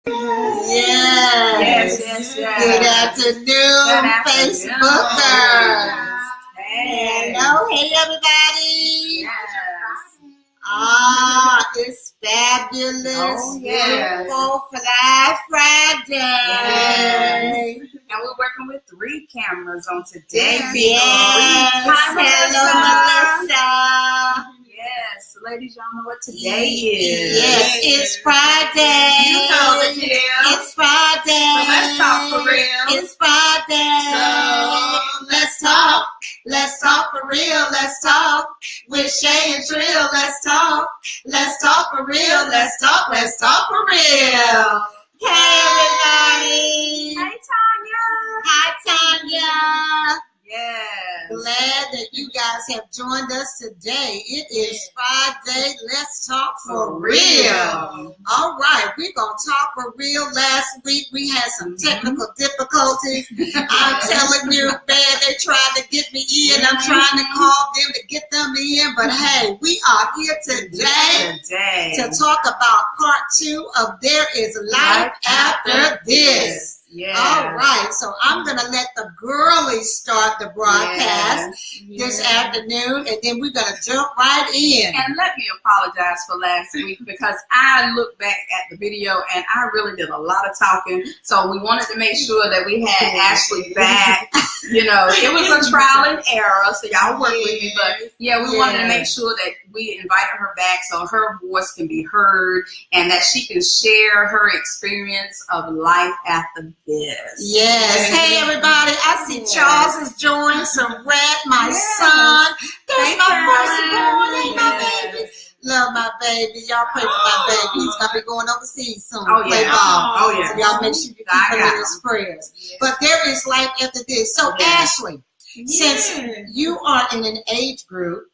Yes. Good afternoon, Facebookers. Hey. Hello, hey everybody. Yes. It's fabulous. Oh, yes. Beautiful Fly Friday. Yes. And we're working with 3 cameras on today. Yes. Hi, Hello, Melissa. Yes, ladies, y'all know what today is. Yes, it's Friday. You know it, yeah. It's Friday. So let's talk for real. It's Friday. So let's talk. Let's talk for real. Let's talk with Shay and Trill. Let's talk. Let's talk for real. Let's talk. Let's talk for real. Hey, everybody. Hey, Tanya. Hi, Tanya. Yes. Glad that you guys have joined us today. It is Friday. Let's talk for real. All right, we're going to talk for real. Last week we had some technical difficulties. I'm telling you, man, they tried to get me in. I'm trying to call them to get them in. But hey, we are here today to talk about part 2 of There Is Life After This. Yes. All right, so I'm going to let the girlies start the broadcast this afternoon, and then we're going to jump right in. And let me apologize for last week because I looked back at the video and I really did a lot of talking. So we wanted to make sure that we had Ashley back. You know, it was a trial and error, so y'all work with me. But yeah, we wanted to make sure that we invited her back so her voice can be heard and that she can share her experience of life after this. Yes. Hey, everybody. I see Charles has joined. Red, my son. There's my firstborn. Ain't my baby. Love my baby. Y'all pray for my baby. He's going to be going overseas soon. Play ball. So y'all make sure you keep him in his prayers. But there is life after this. So, Ashley, since you are in an age group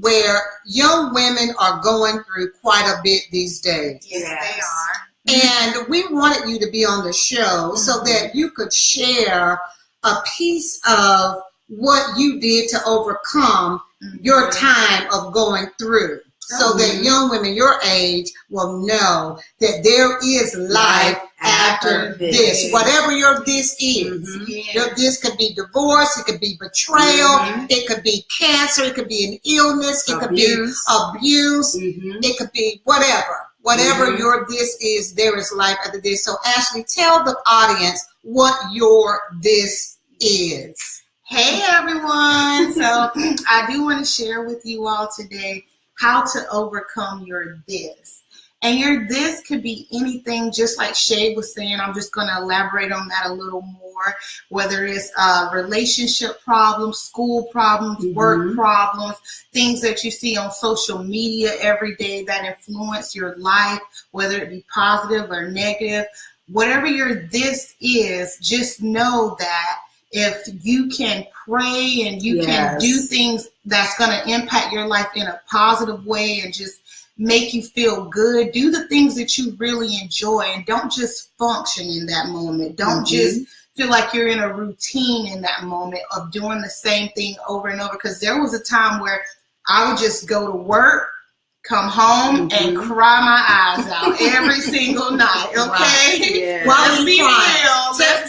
where young women are going through quite a bit these days. Yes, they are. And we wanted you to be on the show so that you could share a piece of what you did to overcome your time of going through. So that young women your age will know that there is life after this. Whatever your this is. Your this could be divorce, it could be betrayal, it could be cancer, it could be an illness, it could be abuse, it could be whatever. Whatever your this is, there is life after this. So Ashley, tell the audience what your this is. Hey everyone. So I do want to share with you all today how to overcome your this. And your this could be anything, just like Shay was saying. I'm just going to elaborate on that a little more, whether it's relationship problems, school problems, work problems, things that you see on social media every day that influence your life, whether it be positive or negative. Whatever your this is, just know that if you can pray and you can do things that's going to impact your life in a positive way and just make you feel good, do the things that you really enjoy and don't just function in that moment. Don't just feel like you're in a routine in that moment of doing the same thing over and over. Because there was a time where I would just go to work, come home, and cry my eyes out every single night. Okay? Why were you crying?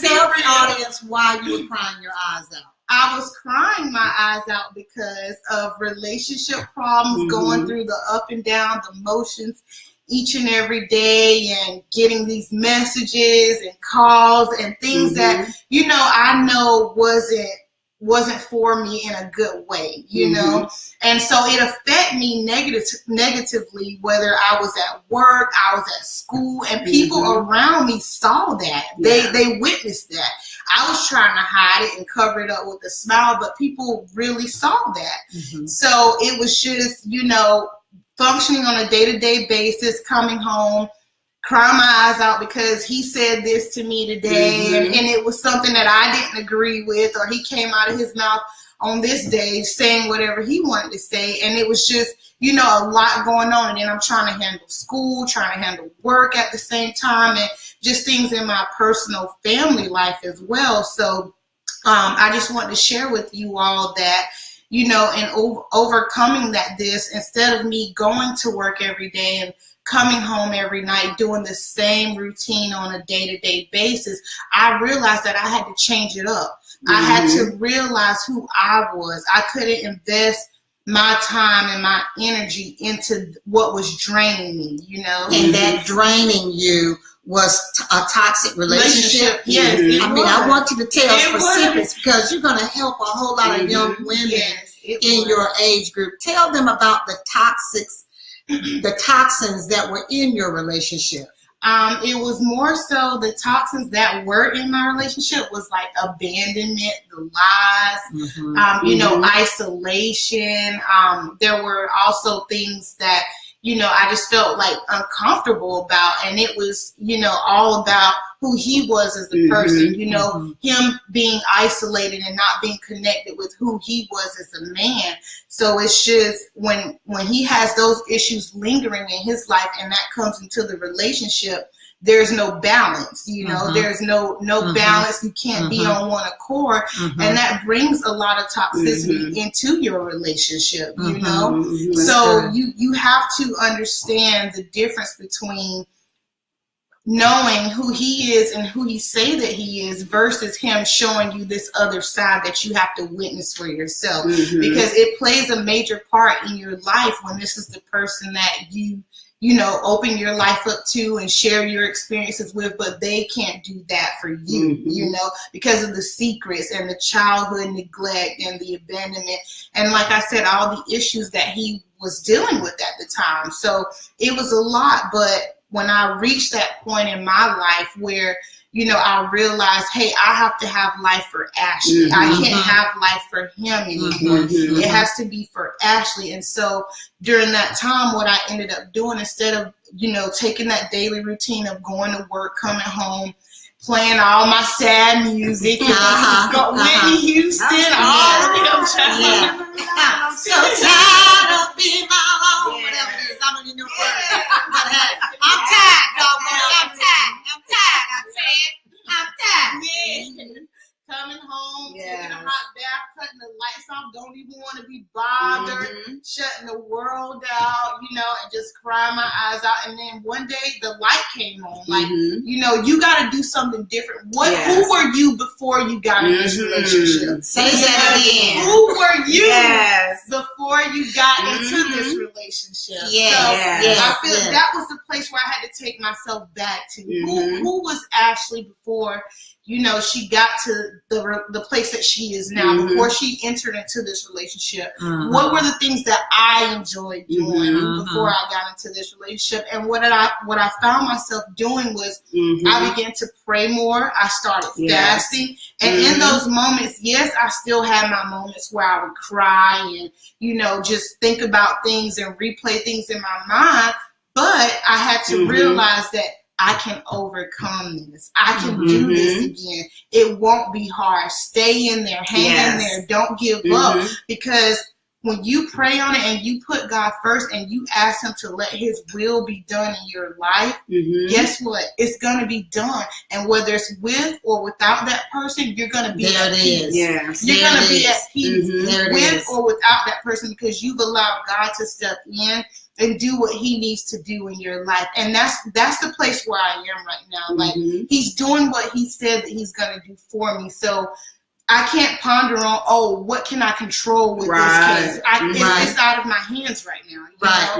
Tell the audience why you were crying your eyes out. I was crying my eyes out because of relationship problems, going through the up and down, the emotions each and every day, and getting these messages and calls and things that, you know, I know wasn't for me in a good way, you know? And so it affected me negatively, whether I was at work, I was at school, and people around me saw that. They witnessed that. I was trying to hide it and cover it up with a smile, but people really saw that. So it was just, you know, functioning on a day-to-day basis, coming home, crying my eyes out because he said this to me today, and it was something that I didn't agree with, or he came out of his mouth on this day saying whatever he wanted to say, and it was just, you know, a lot going on. And then I'm trying to handle school, trying to handle work at the same time, and just things in my personal family life as well. So I just wanted to share with you all that, you know, and overcoming that, instead of me going to work every day and coming home every night, doing the same routine on a day-to-day basis, I realized that I had to change it up. I had to realize who I was. I couldn't invest my time and my energy into what was draining me, you know. And that draining you was a toxic relationship. Yes, I mean, I want you to tell specifics because you're going to help a whole lot of young women in your age group. Tell them about the toxins that were in your relationship. It was more so the toxins that were in my relationship was like abandonment, the lies, you know, isolation. There were also things that, you know, I just felt like uncomfortable about, and it was, you know, all about who he was as a person, you know, him being isolated and not being connected with who he was as a man. So it's just when he has those issues lingering in his life and that comes into the relationship, there's no balance, you know, there's no balance. You can't be on one accord. And that brings a lot of toxicity into your relationship, you know? So you have to understand the difference between knowing who he is and who he say that he is versus him showing you this other side that you have to witness for yourself, because it plays a major part in your life when this is the person that you know, open your life up to and share your experiences with, but they can't do that for you, you know, because of the secrets and the childhood neglect and the abandonment. And like I said, all the issues that he was dealing with at the time. So it was a lot, but when I reached that point in my life where, you know, I realized, hey, I have to have life for Ashley. I can't have life for him anymore. It has to be for Ashley. And so during that time, what I ended up doing, instead of, you know, taking that daily routine of going to work, coming home, playing all my sad music, Whitney Houston, all of them. I'm so tired of being my own, whatever it is. I don't even know what. But hey, I'm tired, dog. I'm tired. Coming home, taking a hot bath, cutting the lights off, don't even want to be bothered, shutting the world out, you know, and just crying my eyes out. And then one day the light came on, like, you know, you got to do something different. Who were you before you got in this relationship? Say that again. Who were you before you got into this relationship? I feel that was the place where I had to take myself back to. Who was Ashley before, you know, she got to the place that she is now, before she entered into this relationship? What were the things that I enjoyed doing before I got into this relationship? And what I found myself doing was I began to pray more. I started fasting. And in those moments, yes, I still had my moments where I would cry and, you know, just think about things and replay things in my mind. But I had to realize that I can overcome this. I can do this again. It won't be hard. Stay in there. Hang in there. Don't give up. Because when you pray on it and you put God first and you ask him to let his will be done in your life, guess what? It's going to be done. And whether it's with or without that person, you're going to be at peace. You're going to be at peace with or without that person, because you've allowed God to step in and do what he needs to do in your life. And that's the place where I am right now. Like, he's doing what he said that he's going to do for me. So I can't ponder on, what can I control with this case? It's out of my hands right now.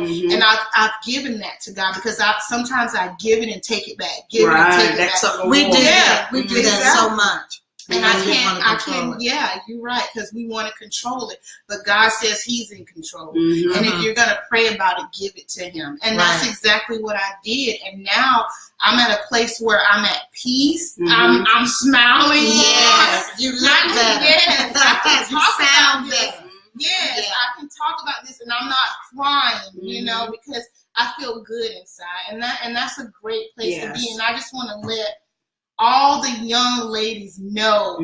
You know? And I've given that to God, because sometimes I give it and take it back. Give it and take it back. We do that. We do that so much. And I can't, you're right, because we want to control it. But God says he's in control. And if you're going to pray about it, give it to him. And that's exactly what I did. And now I'm at a place where I'm at peace. I'm smiling. You look better. I can talk about this. better. I can talk about this and I'm not crying, you know, because I feel good inside. And that's a great place to be. And I just want to let all the young ladies know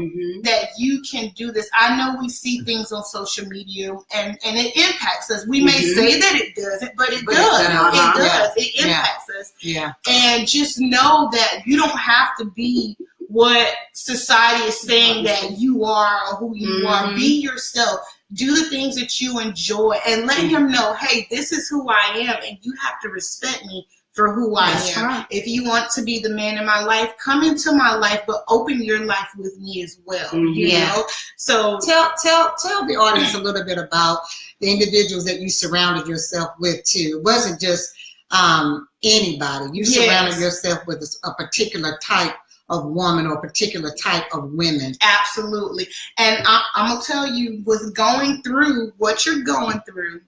that you can do this. I know we see things on social media and it impacts us. We may say that it doesn't, but it does. It does. It impacts us. And just know that you don't have to be what society is saying that you are or who you are. Be yourself. Do the things that you enjoy and let him know, hey, this is who I am and you have to respect me for who I That's am. right. If you want to be the man in my life, come into my life, but open your life with me as well. You know? So tell the audience a little bit about the individuals that you surrounded yourself with too. It wasn't just anybody. You surrounded yourself with a particular type of woman or a particular type of women. Absolutely. And I'm going to tell you, with going through what you're going through,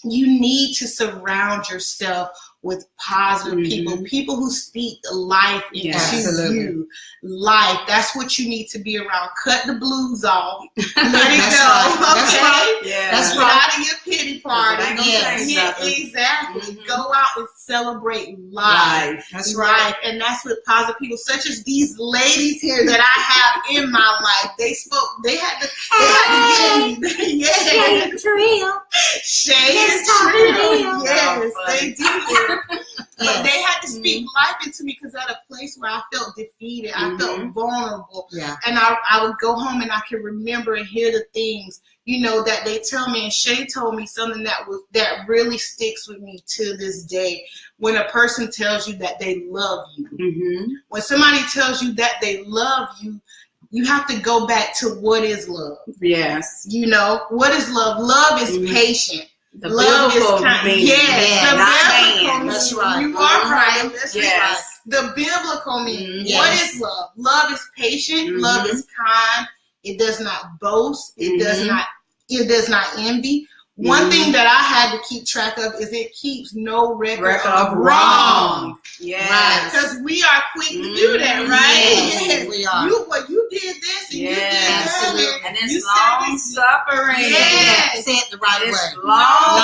you need to surround yourself with positive people who speak life into you. Life. That's what you need to be around. Cut the blues off. Let it go. That's Okay? right. Yeah. That's Get right. out of your pity party. Exactly. Go out and celebrate life. That's right. And that's with positive people, such as these ladies here that I have in my life. They had to get me. Shay and Trill. Shay and Trill. Yes, they did. But they had to speak life into me, because at a place where I felt defeated, I felt vulnerable. Yeah. And I would go home and I can remember and hear the things, you know, that they tell me. And Shay told me something that really sticks with me to this day. When a person tells you that they love you, when somebody tells you that they love you, you have to go back to what is love. Yes. You know, what is love? Love is patient. The love is kind. meaning. Yes, the biblical meaning. That's right. You are right. That's Yes. right. The biblical meaning. Yes. What is love? Love is patient. Love is kind. It does not boast. It does not envy. One thing that I had to keep track of is it keeps no record of wrong. Yes. Because we are quick to do that, right? Yes, we are. You did this and you did that. And it's long suffering. Yes. Say it the right way. It's long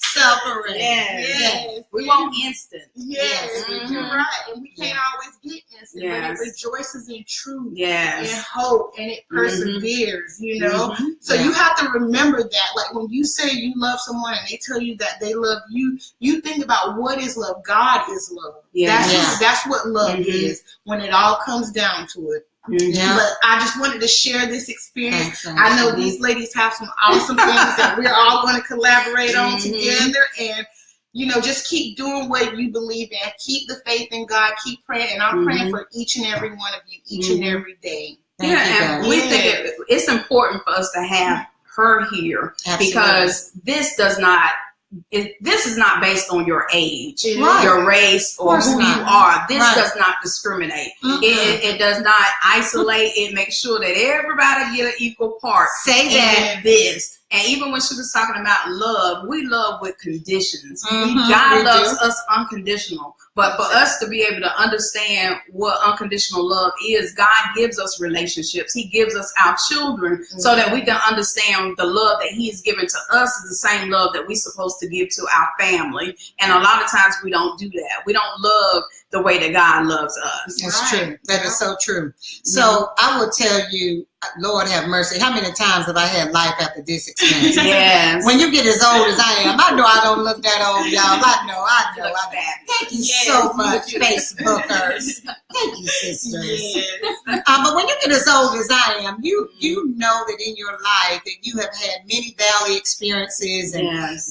suffering. Yes. We want instant. Yes, you're right. And we can't always get instant, but it rejoices in truth and hope, and it perseveres, you know? So you have to remember that. Like, when you say you love someone and they tell you that they love you, you think about what is love. God is love. That's what love is, when it all comes down to it. But I just wanted to share this experience. I know these ladies have some awesome things that we're all going to collaborate on together, and you know, just keep doing what you believe in. Keep the faith in God. Keep praying, and I'm praying for each and every one of you each and every day. And we think it's important for us to have her here because this is not based on your age, your race, or who you are. This does not discriminate. It does not isolate. It makes sure that everybody get an equal part. Say that. This. And even when she was talking about love, we love with conditions. God loves us unconditional. But for us to be able to understand what unconditional love is, God gives us relationships. He gives us our children so that we can understand the love that he has given to us is the same love that we're supposed to give to our family. And a lot of times we don't do that. We don't love the way that God loves us. That's true. That is so true. So I will tell you, Lord have mercy, how many times have I had life after this experience? Yes. When you get as old as I am, I know I don't look that old, y'all. I know. Thank you so much, Facebookers. Thank you, sisters. But when you get as old as I am, you know that in your life that you have had many valley experiences and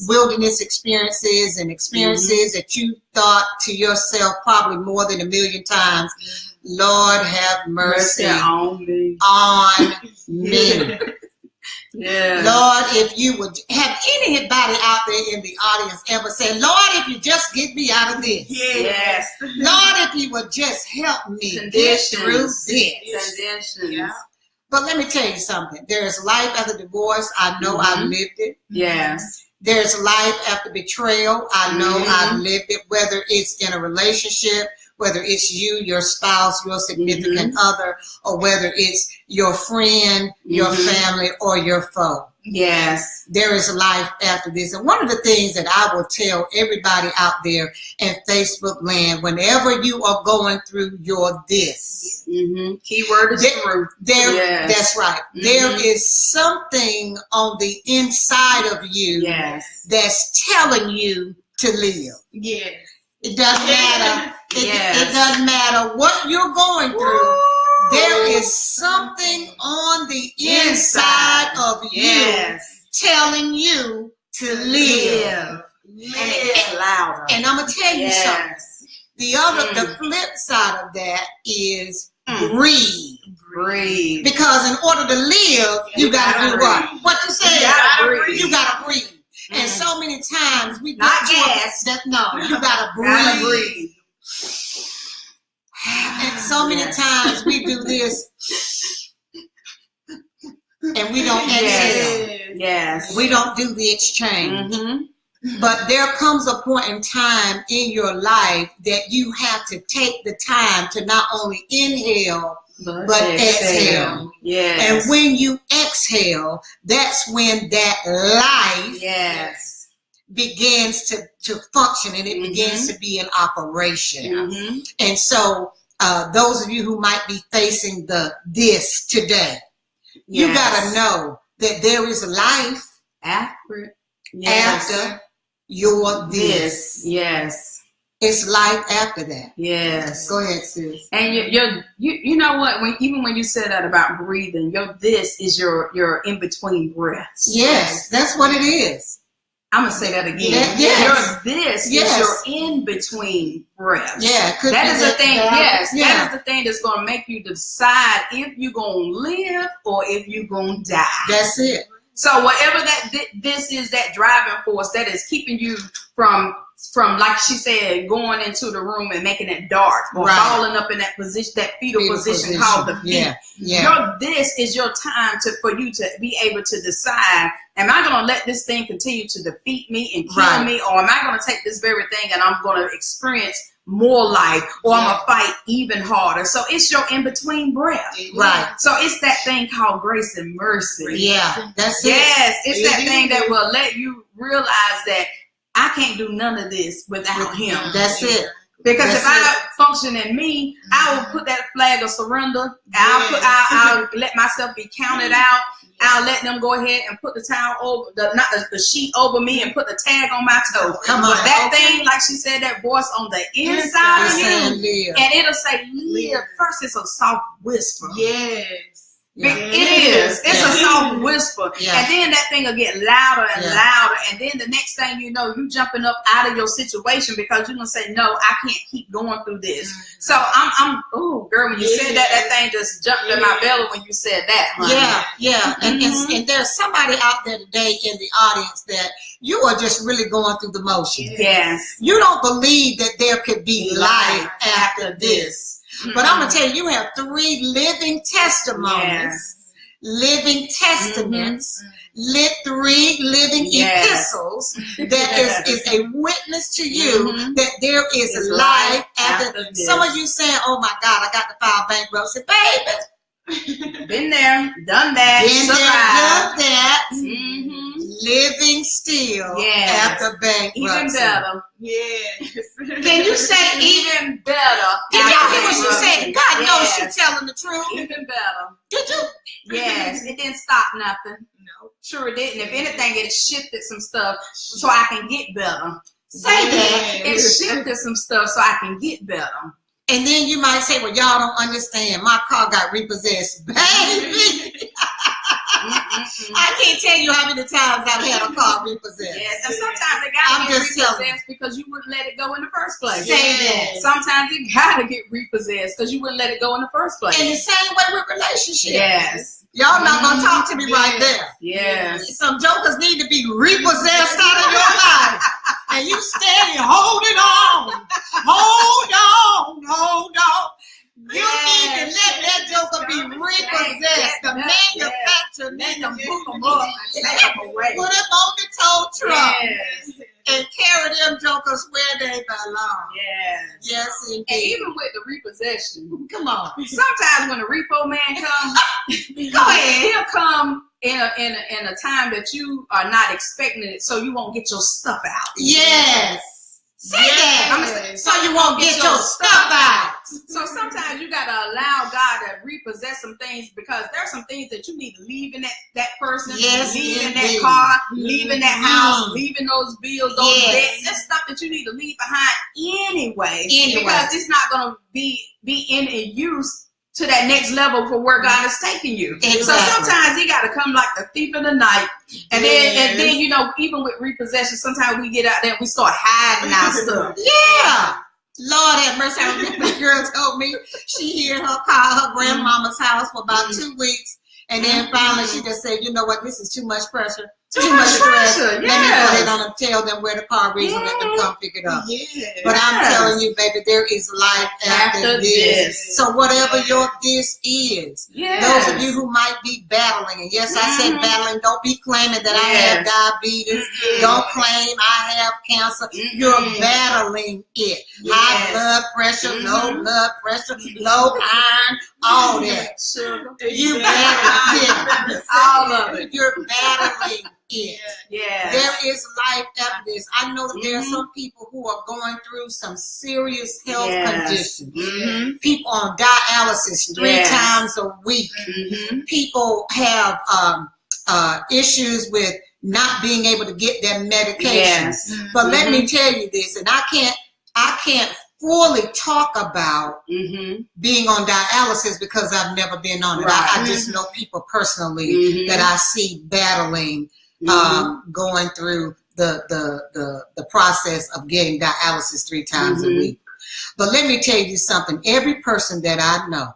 wilderness experiences and experiences that you thought to yourself probably more than 1,000,000 times, Lord have mercy on me. Lord, if you would have anybody out there in the audience ever say, Lord, if you just get me out of this. Lord, if you would just help me get through this. But let me tell you something. There's life after divorce. I know I've lived it. There's life after betrayal. I know I've lived it, whether it's in a relationship, whether it's you, your spouse, your significant other, or whether it's your friend, your family, or your foe. There is life after this. And one of the things that I will tell everybody out there in Facebook land, whenever you are going through your this. Keyword is truth. That's right. There is something on the inside of you that's telling you to live. It doesn't matter. It doesn't matter what you're going through. There is something on the inside of you telling you to live. And it gets louder. And I'm gonna tell you something. The flip side of that is breathe. Breathe. Because in order to live, you gotta do what? What you say? You gotta breathe. You gotta breathe. And so many times we not get gas. You gotta breathe. And so many times we do this and we don't exhale. Yes. We don't do the exchange. But there comes a point in time in your life that you have to take the time to not only inhale, but exhale. Yes. And when you exhale, that's when that life begins to function and it begins to be in operation. And so those of you who might be facing this today, you got to know that there is life after your this. Yes. It's life after that. Yes. Go ahead, sis. And you know what? Even when you said that about breathing, this is your in between breaths. Yes, that's what it is. I'm gonna say that again. Your this is your in between breaths. Yeah, that is the thing. That is the thing that's gonna make you decide if you're gonna live or if you're gonna die. That's it. So whatever this is, that driving force that is keeping you from like she said, going into the room and making it dark or falling up in that position, that fetal position called the feet. This is your time for you to be able to decide, am I going to let this thing continue to defeat me and kill me, or am I going to take this very thing and I'm going to experience more life, or I'm going to fight even harder? So it's your in-between breath. Right. So it's that thing called grace and mercy. Yeah, that's it. Yes, it's that thing that will let you realize that I can't do none of this without him. That's it. Because if I function in me, I will put that flag of surrender. I'll let myself be counted out. I'll let them go ahead and put the towel over, the sheet over me and put the tag on my toe. Come on. But that thing, like she said, that voice on the inside of you, and it'll say, live. First, it's a soft whisper. Yes. It is. It's a soft whisper. And then that thing will get louder and louder. And then the next thing you know, you jumping up out of your situation because you're going to say, no, I can't keep going through this. So oh, girl, when you said that thing just jumped in my belly when you said that. Honey. And there's somebody out there today in the audience that you are just really going through the motions. Yes. You don't believe that there could be life after this. But I'm going to tell you, you have 3 living testimonies, living testaments, 3 living epistles that is a witness to you that there is life after. Some of you saying, oh my God, I got to file bankruptcy. Baby. Been there, done that, done that. Living still after bankruptcy. Even better. Yes. Can you say even better? Did y'all hear what she said? God knows she's telling the truth. Even better. Did you? Yes. It didn't stop nothing. No. Sure it didn't. If anything, it shifted some stuff so I can get better. Say that. It shifted some stuff so I can get better. And then you might say, well, y'all don't understand. My car got repossessed. Baby. I can't tell you how many times I've had a car repossessed. Yes, and sometimes it got to get repossessed because you wouldn't let it go in the first place. Say that. Sometimes it got to get repossessed because you wouldn't let it go in the first place. And the same way with relationships. Yes. Y'all not going to talk to me right there. Yes. Some jokers need to be repossessed out of your life. And you steady holding on. Hold on. Hold on. You need to let that joker be repossessed. The manufacturer need to put them up. Put them on the tow truck. And carry them jokers where they belong. Yes. Yes, indeed. And even with the repossession, come on. Sometimes when the repo man comes, go ahead. He'll come in a time that you are not expecting it, so you won't get your stuff out. Yes. Say that. So you won't get your stuff out. So sometimes you gotta allow God to repossess some things because there's some things that you need to leave in that person, leaving that car, leaving that house, leaving those bills, those debts. That's stuff that you need to leave behind anyway. Because it's not gonna be in use to that next level for where God is taking you. Exactly. So sometimes he got to come like the thief in the night. And then, you know, even with repossession, sometimes we get out there and we start hiding our stuff. Yeah. Lord have mercy. I remember the girl told me she hid her car, her grandmama's house for about 2 weeks. And then finally she just said, you know what, this is too much pressure. Too much stress. Let me go ahead and tell them where the car is and let them come pick it up. But I'm telling you, baby, there is life after this. So whatever your this is, those of you who might be battling, and yes, I said battling, don't be claiming that I have diabetes. Don't claim I have cancer. You're battling it. High blood pressure, low blood pressure, low iron, all that. You battling it. All of it. You're battling it. There is life after this. I know that there are some people who are going through some serious health conditions. People on dialysis 3 times a week. People have issues with not being able to get their medications. But let me tell you this, and I can't fully talk about being on dialysis because I've never been on it. I just know people personally that I see battling, going through the process of getting dialysis 3 times a week. But let me tell you something. Every person that I know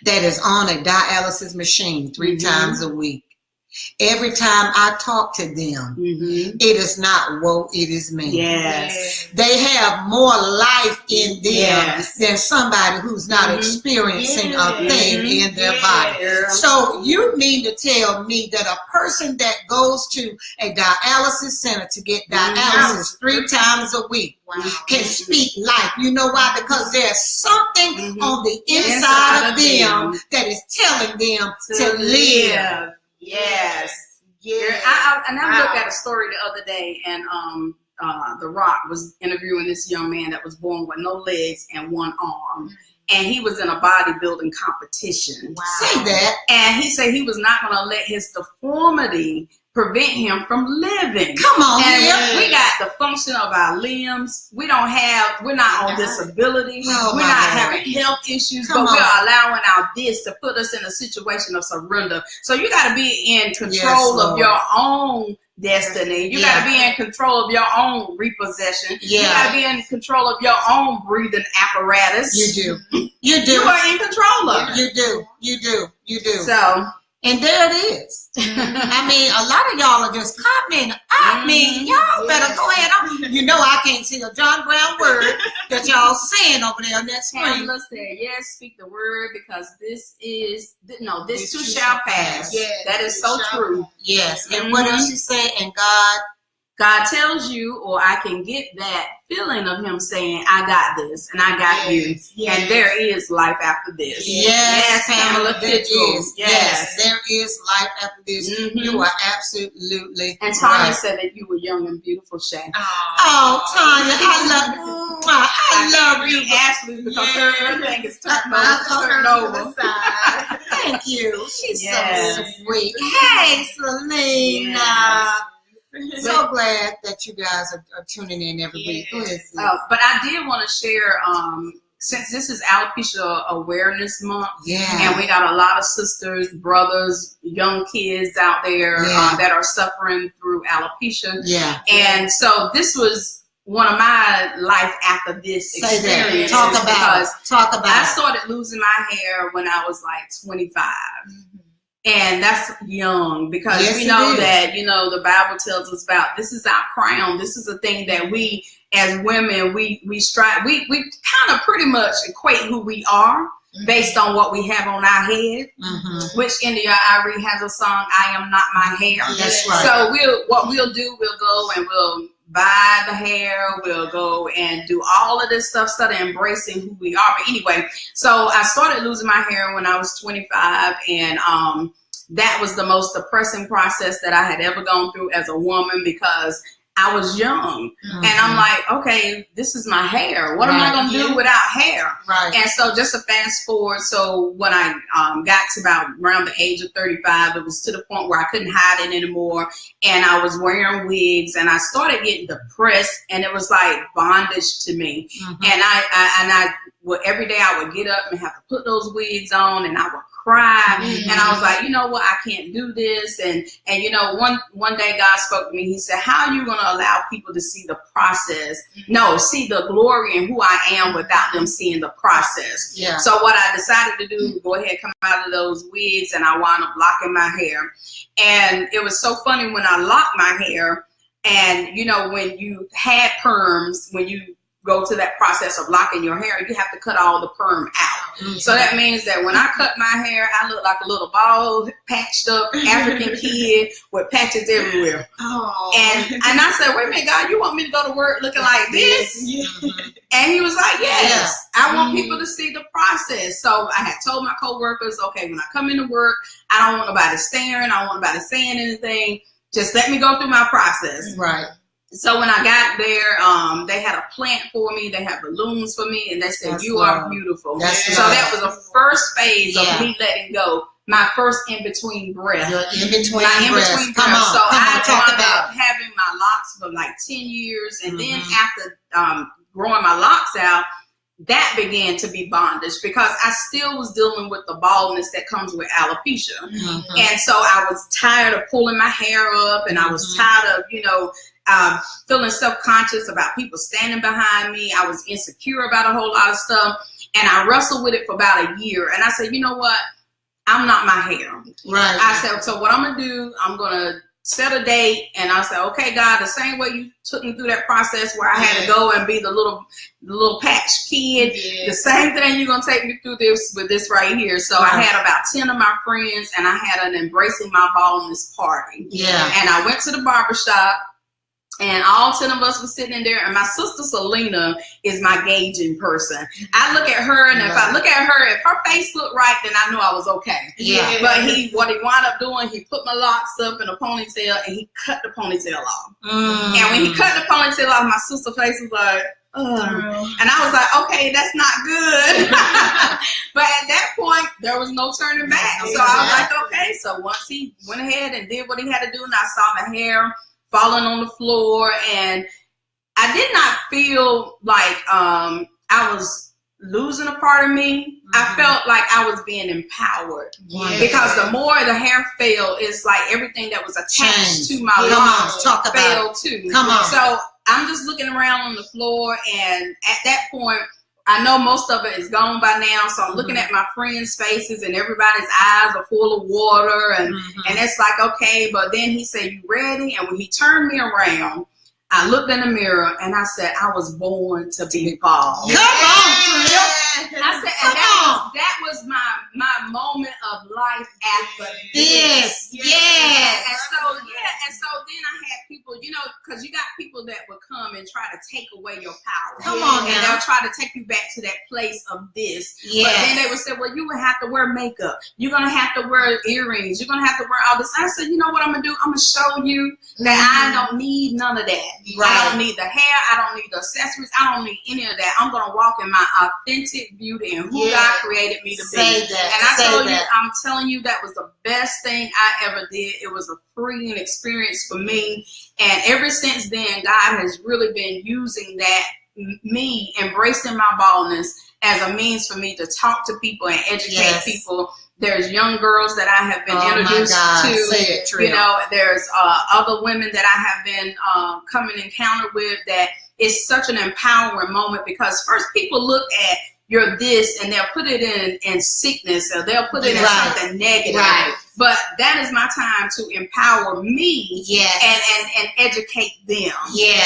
that is on a dialysis machine 3 times a week, every time I talk to them, it is not woe, it is me. They have more life in them than somebody who's not experiencing a thing in their body. So you mean to tell me that a person that goes to a dialysis center to get dialysis 3 times a week can speak life? You know why? Because there's something on the inside of them that is telling them to live. I looked at a story the other day, and The Rock was interviewing this young man that was born with no legs and 1 arm, and he was in a bodybuilding competition. Say that. And he said he was not going to let his deformity prevent him from living. Come on, and we got the function of our limbs. We're not on disability. We're not having health issues, but we're allowing our this to put us in a situation of surrender. So you got to be in control of your own destiny. You got to be in control of your own repossession. You got to be in control of your own breathing apparatus. You do. You do. You are in control of it. You do. You do. You do. So. And there it is. I mean, a lot of y'all are just commenting. I mean, y'all better go ahead. You know I can't see a John Brown word that y'all saying over there on that screen. Pamela said, yes, speak the word, because this too shall pass. That is so true. Yes. And what else you say? And God tells you, or I can get that feeling of him saying, I got this and I got you. And there is life after this. Yes, Pamela. There is. Yes, there is life after this. You are absolutely And Tanya right. said that you were young and beautiful, Shay. Oh, Tanya, I love you. Ashley, because everything is turned over. Thank you. She's so sweet. Hey, Selena. So glad that you guys are tuning in every week. But I did want to share, since this is Alopecia Awareness Month, and we got a lot of sisters, brothers, young kids out there that are suffering through alopecia. And so this was one of my life after this experience. Talk about it. I started losing my hair when I was like 25. And that's young, because we know that, the Bible tells us about, this is our crown. This is a thing that we, as women, we strive. We kind of pretty much equate who we are based on what we have on our head, which India Irie has a song, I Am Not My Hair. That's right. So we'll go and we'll buy the hair, we'll go and do all of this stuff, start embracing who we are. But anyway, so I started losing my hair when I was 25, and that was the most depressing process that I had ever gone through as a woman, because I was young, and I'm like, okay, this is my hair. What am I going to do without hair? Right. And so just to fast forward, so when I got to about around the age of 35, it was to the point where I couldn't hide it anymore, and I was wearing wigs, and I started getting depressed, and it was like bondage to me. And I would, every day I would get up and have to put those wigs on, and I would cry, and I was like, you know what, I can't do this. And you know, one day God spoke to me. He said, how are you going to allow people to see the process? No, see the glory in who I am without them seeing the process. Yeah. So what I decided to do, go ahead, come out of those wigs, and I wound up locking my hair. And it was so funny when I locked my hair, and you know, when you had perms, when you go to that process of locking your hair, you have to cut all the perm out. So that means that when I cut my hair, I look like a little bald, patched up African kid with patches everywhere. And I said, wait a minute, God, you want me to go to work looking like this? And he was like, yes, I want people to see the process. So I had told my coworkers, okay, when I come into work, I don't want nobody staring, I don't want nobody saying anything. Just let me go through my process. Right. So when I got there, they had a plant for me. They had balloons for me, and they said, "You are beautiful." So that was the first phase of me letting go. My first in between breath. In between breath. Come on, so I talk about having my locks for like 10 years, and then after growing my locks out, that began to be bondage because I still was dealing with the baldness that comes with alopecia. And so I was tired of pulling my hair up, and I was tired of, you know, feeling self-conscious about people standing behind me. I was insecure about a whole lot of stuff, and I wrestled with it for about a year. And I said, you know what? I'm not my hair. Right. I said, so what I'm going to do, I'm going to set a date, and I said, okay, God, the same way you took me through that process where I had to go and be the little patch kid, the same thing you're going to take me through this with this right here. So I had about 10 of my friends, and I had an embracing my baldness party. And I went to the barbershop, and all 10 of us were sitting in there, and my sister Selena is my gauging person. I look at her, and if I look at her, if her face looked right, then I knew I was okay. But what he wound up doing, he put my locks up in a ponytail, and he cut the ponytail off. And when he cut the ponytail off, my sister's face was like, and I was like, okay, that's not good. But at that point, there was no turning back. So I was like, okay. So once he went ahead and did what he had to do, and I saw the hair falling on the floor, and I did not feel like I was losing a part of me. I felt like I was being empowered because the more the hair fell, it's like everything that was attached to my locks fell too. So I'm just looking around on the floor, and at that point, I know most of it is gone by now, so I'm looking at my friends' faces, and everybody's eyes are full of water, and it's like, okay, but then he said, you ready? And when he turned me around, I looked in the mirror, and I said, I was born to be bald. Come on, Trill. I said, and that was my moment of life after this. And so then I had people, you know, because you got people that would come and try to take away your power. Come on, and they'll try to take you back to that place of this. But then they would say, well, you would have to wear makeup. You're going to have to wear earrings. You're going to have to wear all this. I said, you know what I'm going to do? I'm going to show you that I don't need none of that. I don't need the hair. I don't need the accessories. I don't need any of that. I'm going to walk in my authentic beauty and who God created me to be. I'm telling you, that was the best thing I ever did. It was a freeing experience for me. And ever since then, God has really been using that, me embracing my baldness, as a means for me to talk to people and educate people. There's young girls that I have been introduced to. You know, there's other women that I have been coming encounter with, that is such an empowering moment, because first people look at you're this, and they'll put it in sickness, or they'll put it in something negative. But that is my time to empower me and educate them.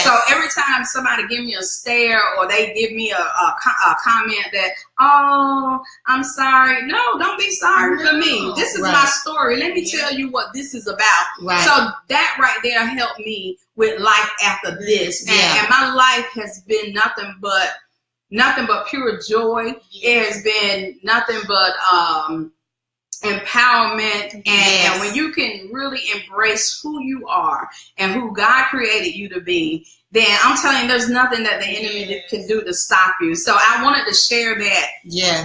So every time somebody give me a stare, or they give me a comment that, oh, I'm sorry. No, don't be sorry for me. This is my story. Let me tell you what this is about. So that right there helped me with life after this. And my life has been nothing but pure joy. It has been nothing but empowerment, and when you can really embrace who you are and who God created you to be, then I'm telling you, there's nothing that the enemy can do to stop you. So I wanted to share that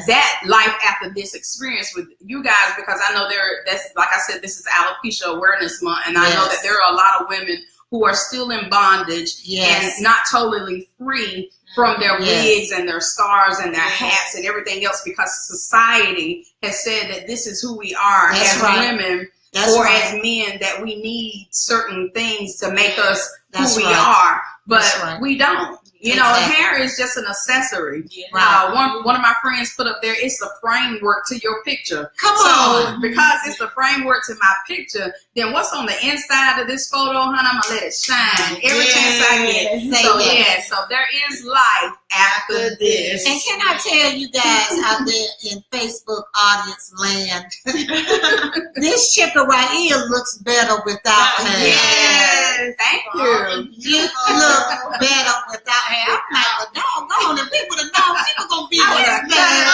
that life after this experience with you guys, because I know that's like I said, this is Alopecia Awareness Month, and I know that there are a lot of women who are still in bondage and not totally free from their wigs and their scars and their hats and everything else, because society has said that this is who we are as women or as men, that we need certain things to make us who we are, but we don't. You know, hair is just an accessory. One of my friends put up there, it's the framework to your picture. Come on. Because it's the framework to my picture, then what's on the inside of this photo, honey, I'm going to let it shine every chance I get. So there is life after this. And can I tell you guys out there in Facebook audience land, this chicken right here looks better without hair. Yes, thank you. You look better without hair. I'm like, well, doggone, if we would have known she was going to be this better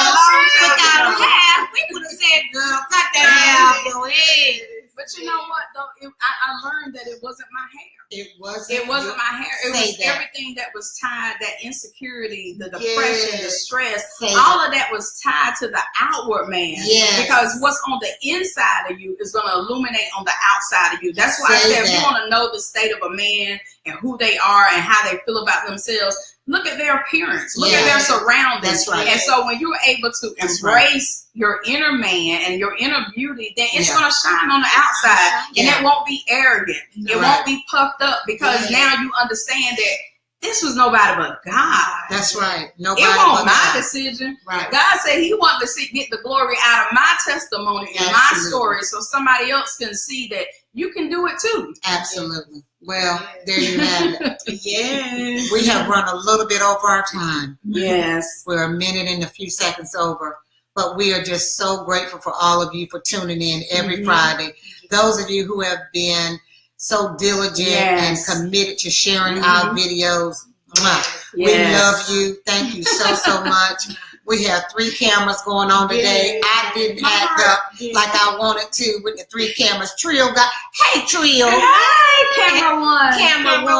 without hair, we would have said, girl, cut that hair off your head. But you know what, though? I learned that it wasn't my hair. It wasn't my hair. It was everything that was tied, that insecurity, the depression, the stress, all of that was tied to the outward man. Because what's on the inside of you is going to illuminate on the outside of you. That's why I said, if you want to know the state of a man and who they are and how they feel about themselves, look at their appearance. Look at their surroundings. And so when you're able to embrace your inner man and your inner beauty, then it's going to shine on the outside. And it won't be arrogant. It won't be puffed up, because now you understand that this was nobody but God. That's right. Nobody it wasn't my God. Decision. Right. God said he wanted to get the glory out of my testimony and my story, so somebody else can see that you can do it too. Absolutely. Well, there you have it. We have run a little bit over our time. We're a minute and a few seconds over. But we are just so grateful for all of you for tuning in every Friday. Those of you who have been so diligent and committed to sharing our videos. We love you. Thank you so much. We have 3 cameras going on today. I didn't act up like I wanted to with the 3 cameras. Trill got, hey Trill. Hey, camera 1. Camera 1.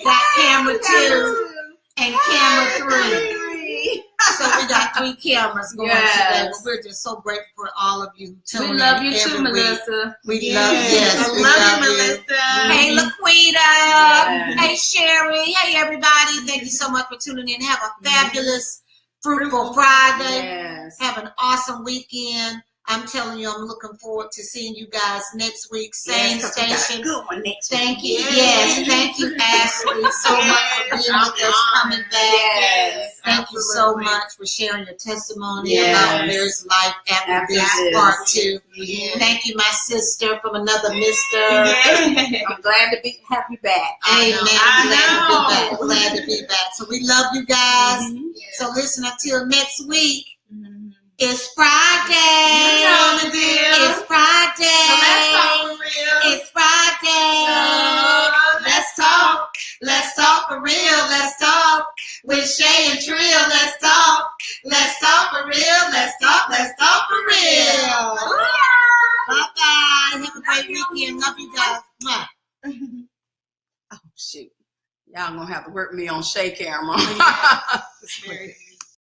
Got camera 2 and camera 3. So we got 3 cameras going today. But we're just so grateful for all of you who tune in. We love you too, week. Melissa. We love we love you, Melissa. Hey, Laquita. Hey, Sherry. Hey, everybody. Thank you so much for tuning in. Have a fabulous, fruitful Friday. Have an awesome weekend. I'm telling you, I'm looking forward to seeing you guys next week. Same station. Good one next Thank you. Thank you, Ashley, so much for being with us, coming back. Thank you so much for sharing your testimony about Mary's life after this part 2. Thank you, my sister from another mister. I'm glad to have you back. Amen. Glad to be back. So we love you guys. So listen, until next week. It's Friday. It's Friday. So let's talk for real. It's Friday. So let's talk. Let's talk for real. Let's talk with Shay and Trill. Let's talk. Let's talk for real. Let's talk. Let's talk for real. Bye-bye. Have a great weekend. Love you guys. Oh, shoot. Y'all gonna have to work me on Shay camera.